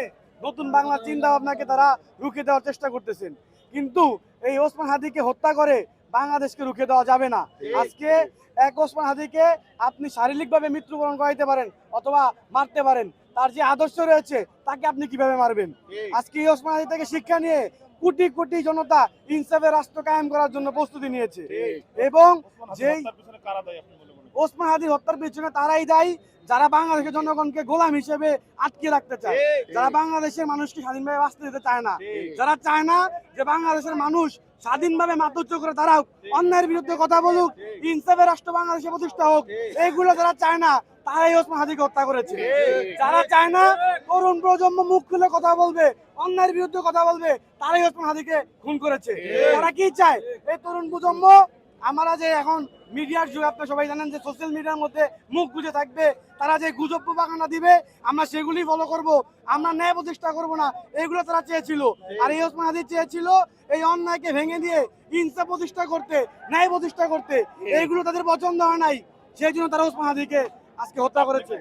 এনে নতুন বাংলা চিন্তা ভাবনাকে তারা রুখে দেওয়ার চেষ্টা করতেছেন, কিন্তু এই ওসমান হাদিকে হত্যা করে বাংলাদেশকে রুখে দেওয়া যাবে না। আজকে এক ওসমান হাদিকে আপনি শারীরিকভাবে মৃত্যুবরণ করাইতে পারেন অথবা মারতে পারেন, তার যে আদর্শ রয়েছে তাকে আপনি কিভাবে মারবেন? আজকে এই ওসমান হাদি থেকে শিক্ষা নিয়ে কোটি কোটি জনতা ইনসাফের রাষ্ট্র কায়েম করার জন্য প্রস্তুতি নিয়েছে। এবং যেই ওসমান হাদির হত্যার পিছনে তারাই দায়ী যারা বাংলাদেশের জনগণকে গোলাম হিসেবে আটকে রাখতে চায়, যারা বাংলাদেশের মানুষকে স্বাধীনভাবে বাঁচতে দিতে চায় না, যারা চায় না যে বাংলাদেশের মানুষ স্বাধীনভাবে মাথা উচ্চ করে দাঁড়াক, অন্যায়ের বিরুদ্ধে কথা বলুক, ইনসাফের রাষ্ট্র বাংলাদেশে প্রতিষ্ঠা হোক, এইগুলো যারা চায় না তারাই ওসমান হাদিকে হত্যা করেছে। যারা চায় না তরুণ প্রজন্ম মুখ খুলে কথা বলবে, অন্যায়ের বিরুদ্ধে কথা বলবে, তারাই ওসমান হাদিকে খুন করেছে। তারা কি চায়? এই তরুণ প্রজন্ম, আমরা যে এখন মিডিয়ার যুগ, আপনারা সবাই জানেন যে সোশ্যাল মিডিয়ার মধ্যে মুখ বুঝে থাকবে, তারা যে গুজব প্রপাগান্ডা দিবে আমরা সেগুলি ফলো করব, আমরা ন্যায় প্রতিষ্ঠা করব না, এগুলো তারা চেয়েছিল। আর এই ওসমান হাদি চেয়েছিল এই অন্যায়কে ভেঙে দিয়ে ইনসাফ প্রতিষ্ঠা করতে, ন্যায় প্রতিষ্ঠা করতে, এইগুলো তাদের পছন্দ হয় নাই, সেই জন্য তারা ওসমান হাদিকে আজকে হত্যা করেছে।